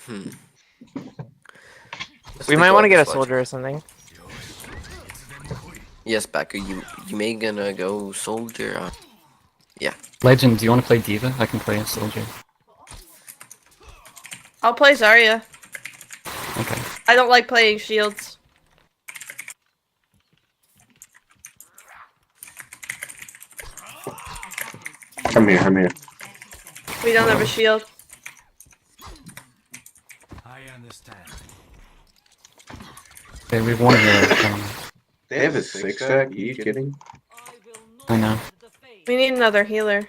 Hmm. We might want to get a soldier or something. Yes, Baku, you may gonna go soldier. Yeah. Legend, do you want to play Diva? I can play a soldier. I'll play Zarya. Okay. I don't like playing shields. I'm here. We don't have a shield. I understand. Okay, we have one here. They have a 6-stack? Are you kidding? I know. We need another healer.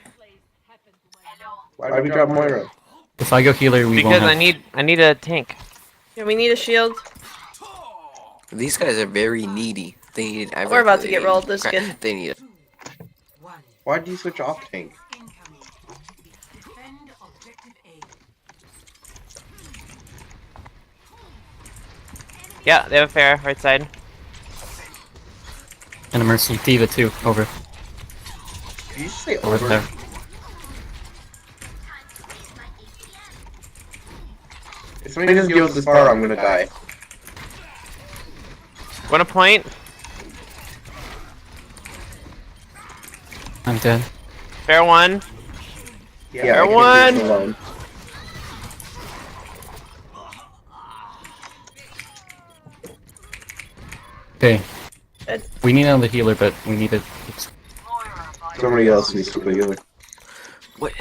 Why'd we drop Moira? If I go healer, we Because won't have... I need a tank. Yeah, we need a shield. These guys are very needy. They need everything. We're about to get rolled this Okay, kid. They need it. Why'd you switch off tank? Yeah, they have a fair right side. And a Mercy. Diva too. Over. Did you say Over over? there. If somebody doesn't go this far, I'm gonna die. Want a point? I'm dead. Fair one. Yeah, Fair I can one. do this alone. Okay. Good. We need another healer, but we need a... Somebody else needs to play healer. What?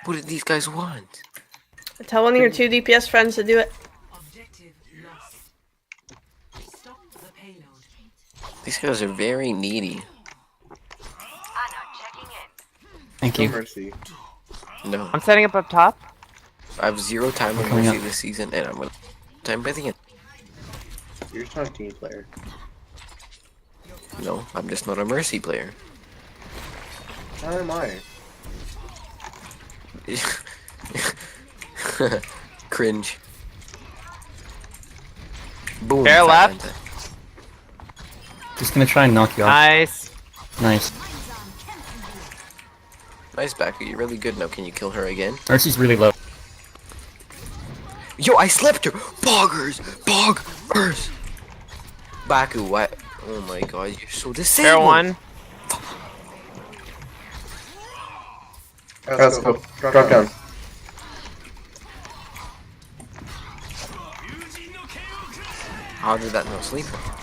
What did these guys want? Tell one of your 2 DPS friends to do it. These guys are very needy. Thank No you. mercy. No, I'm setting up top. I have 0 time on Coming Mercy up. this season, and I'm gonna time by the end. You're just not a team player. No, I'm just not a Mercy player. How am I? Cringe. Boom. Fair fat left. Panther. Just gonna try and knock you off. Nice. Nice. Nice, Baku. You're really good now. Can you kill her again? Mercy's really low. Yo, I slept her. Boggers. Boggers. Baku, what? Oh my god, you're so disabled. Fair one. Let's go. Drop down. How did that not sleep her?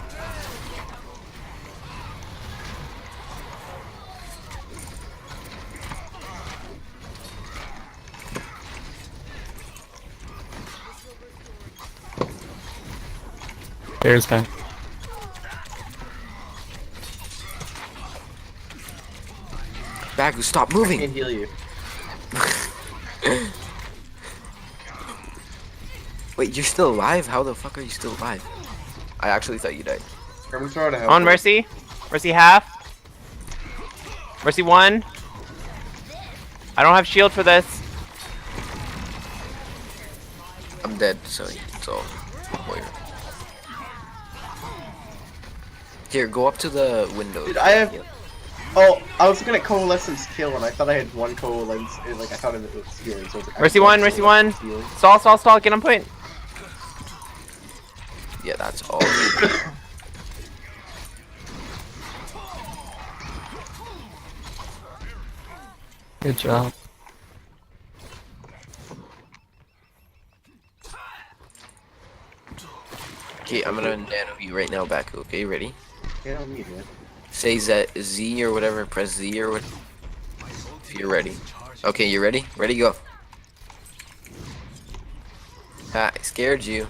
There's back. Baku, stop I can moving. heal you. Wait, you're still alive? How the fuck are you still alive? I actually thought you died. I'm gonna throw out a help. On Mercy. Mercy half. Mercy one. I don't have shield for this. I'm dead, so it's all. Moira. Here, go up to the window. Dude, I have. Oh, I was looking at Coalescence kill and I thought I had one Coalescence. Like, I thought it was healing. So I was like, Mercy I one, have Mercy one. healing. Stall, get on point. Yeah, that's all. Good job. Okay, I'm gonna nano you right now, Baku. Okay, ready? Yeah, I'm muted, man. Say Z or whatever. Press Z or what. If you're ready. Okay, you ready? Ready, go. Ha! I scared you.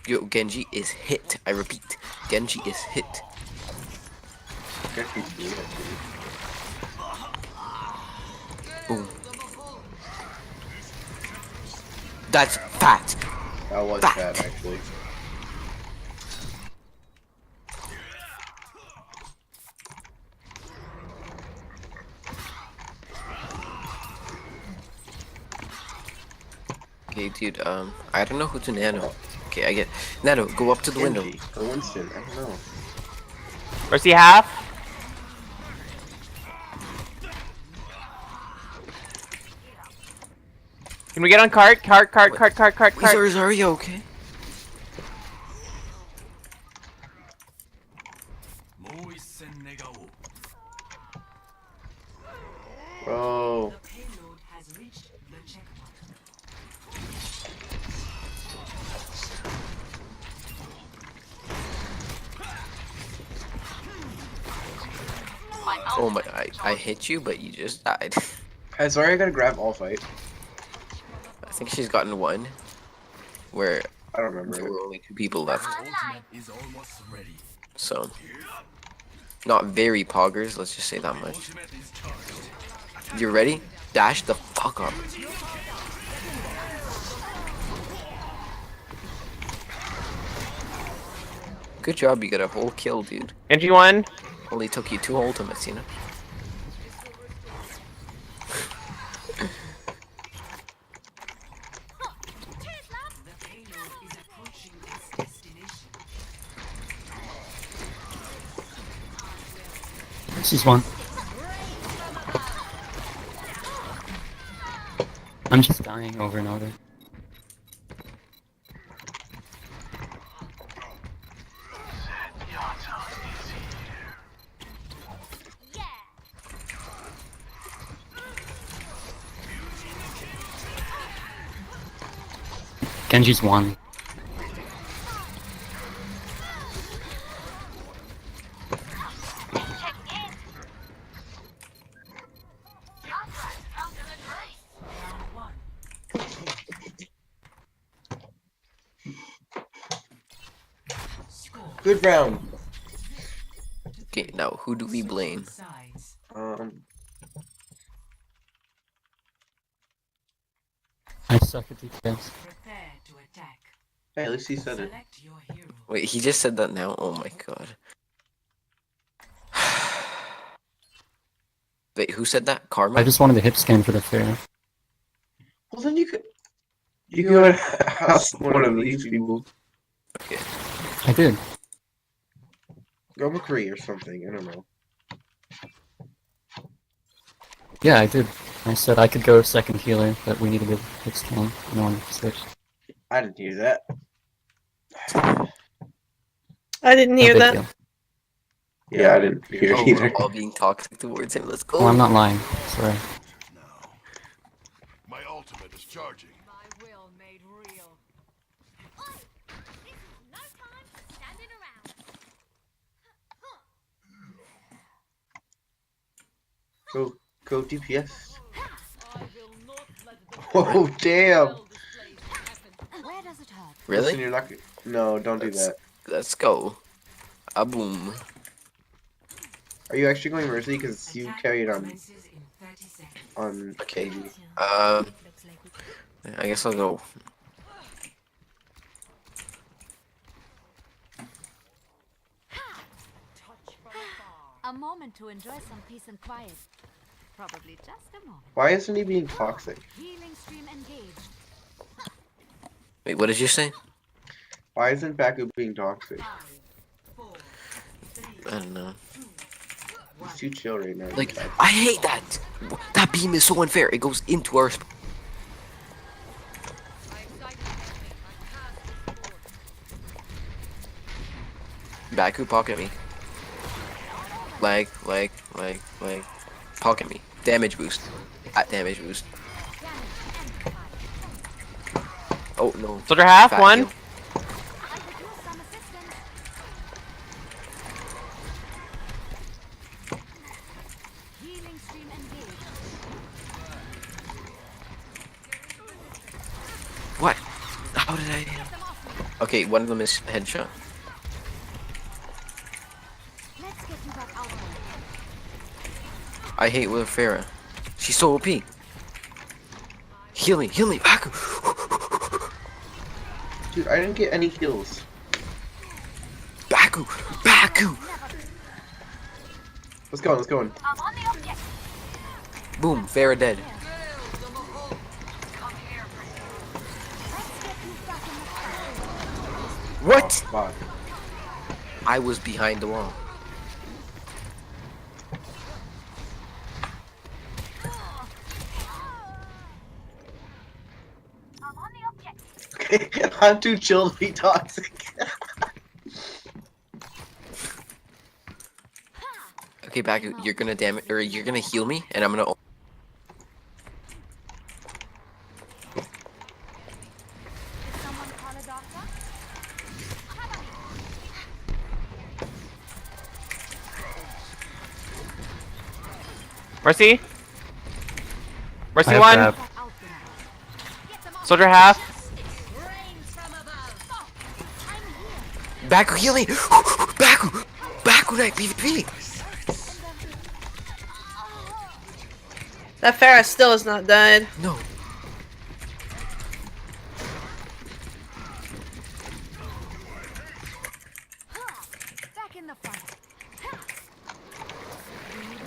Yo, Genji is hit. I repeat, Genji is hit. Guess he's doing it, Boom. That's fat. That was Fuck. bad, actually. Okay, dude. I don't know who to nano. Okay, I get nano. Go up to the window. Genji or Winston, I don't know. Mercy half. Can we get on cart? Cart. Wizards, are you okay? Bro. Oh my, I hit you, but you just died. Hey, sorry, I gotta grab all fight. I think she's gotten one. Where I don't there remember it. were only 2 people left. So, not very poggers, let's just say that much. You ready? Dash the fuck up. Good job, you got a whole kill, dude. Genji 1. Only took you 2 ultimates, you know? This is one. I'm just dying over and over. Genji's one. Good round. Okay, now who do we blame? I suck at DPS. Hey, at least he said it. Wait, he just said that now? Oh my god. Wait, who said that? Karma? I just wanted the hip scan for the fair. Well, then you could. You could ask one of these people. Okay. I did. Go McCree or something. I don't know. Yeah, I did. I said I could go second healer, but we needed a hip scan. No one switched. I didn't hear that. I didn't No hear big that. deal. Yeah, I didn't hear Oh, it either. we're all being toxic towards him. Let's go. Well, I'm not lying. Sorry. My ultimate is charging. My will made real. Go DPS. I will not let the Oh damn! well displays happen. Where does it hurt? Listen, Really? you're not. No, don't do that. Let's go. A boom. Are you actually going Mercy? Because you carried on. Okay. AD. I guess I'll go. A moment to enjoy some peace and quiet. Probably just a moment. Why isn't he being toxic? Healing stream engaged. Wait, what did you say? Why isn't Baku being toxic? I don't know. He's too chill right now. Like, I hate that! That beam is so unfair. It goes into our Baku, pocket me. Lag. Pocket me. Damage boost. At damage boost. Oh no. Soldier half, Fat 1. heal. I could use some assistance. Healing stream engaged. What? How did I? Okay, one of them is headshot. Let's get you back out there. I hate with Farah. She's so OP. Heal me, Baku. Dude, I didn't get any kills. Baku. Let's go. I'm on the object. Boom, Farah dead. Let's get you back in the fight. What? Oh, fuck. I was behind the wall. I'm too chill to be toxic. Okay, back. You're gonna damage, or you're gonna heal me, and I'm gonna. Did someone call a doctor? Cover me. Mercy. Mercy I have one. grab. That out there. Get them off. Soldier half. Rains from above. Oh, I'm here. Baku, heal me! Baku! Baku Knight PvP! That Pharah still has not died. No. Back in the fight. You need a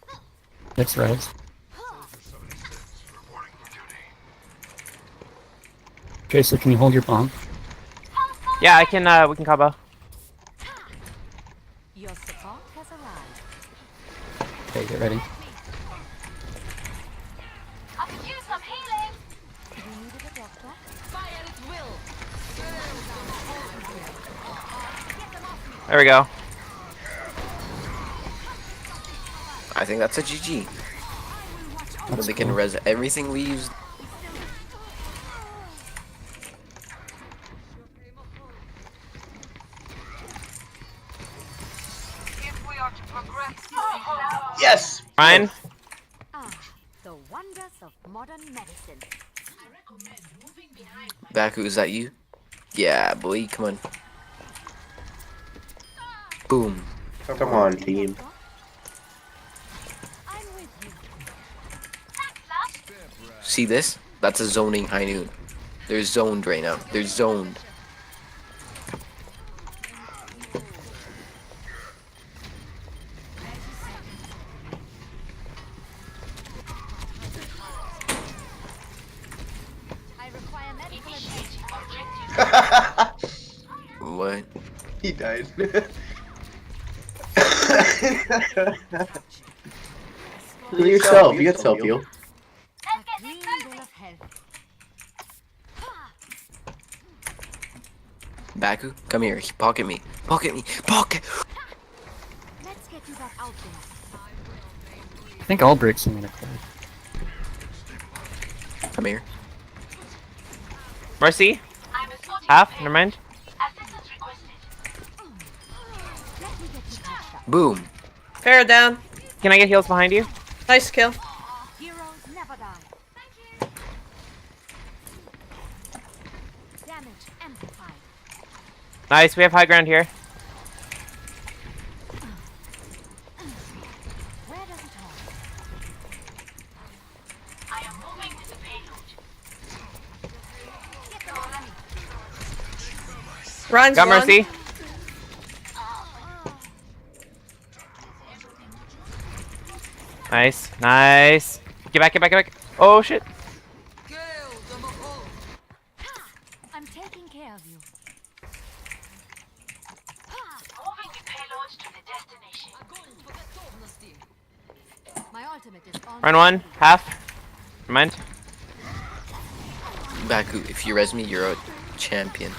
doctor? It's res. Tracer, can you hold your bomb? Yeah, I can. We can combo. Your support has arrived. Okay, get ready. I could use some healing. You needed a doctor? Fire at will. Get them off me. There we go. I think that's a GG. But That's they can cool. res everything we use. Yes. Ryan. Ah, the wonders of modern medicine. Baku, is that you? Yeah, boy, come on. Boom. Come on, team. I'm with you. See this? That's a zoning high noon. They're zoned right now. They're zoned. I require medical attention. What? He died. Heal yourself. You get self heal. A green bill of health. Baku, come here. Pocket me. Pocket me. Pocket! Let's get you back out there. I think all bricks are gonna crack. Come here. Mercy. Half. Never mind. Let me get you patched up. Boom. Pharah down. Can I get heals behind you? Nice kill. Heroes never die. Thank you. Damage amplified. Nice. We have high ground here. Where does it hurt? Get them off me. Ryan's Got one. Mercy. Nice. Nice. Get back. Get back. Get back. Oh shit. I'm taking care of you. My ultimate is on. Run one. Half. Never mind. Baku, if you res me, you're a champion.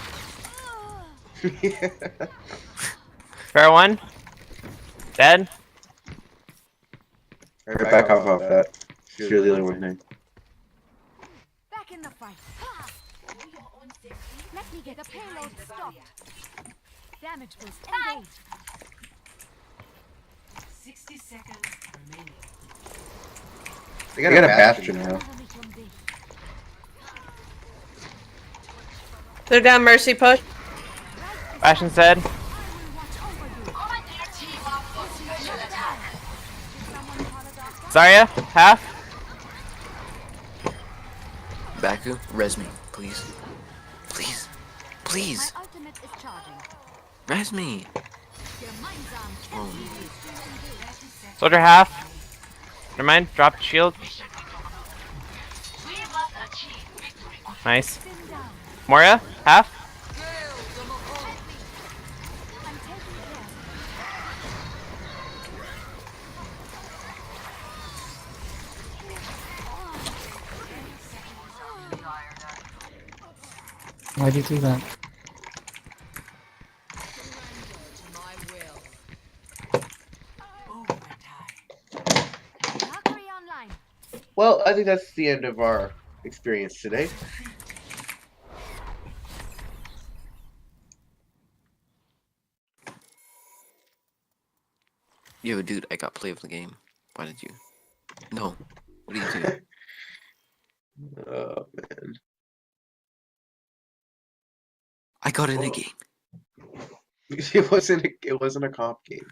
Fair one. Dead. Right back off that. You're the only one here. Back in the fight. Let me get the payload stopped. Damage boost engaged. 60 seconds remaining. They got a bastion now. Cover me from this. They're down Mercy push. Bastion said. I will watch over you. Someone call a doctor? Zarya. Half. Baku, res me, please. Please. Please. My ultimate is charging. Res me. Your mind's on. Soldier half. Never mind. Dropped shield. Nice. Spin down. Moria. Half. I'm taking care of Why'd you do that? Valkyrie online. Well, I think that's the end of our experience today. Yo, dude, I got play of the game. Why did you? No. What are you doing? Oh man. I got in a game. It wasn't a comp game.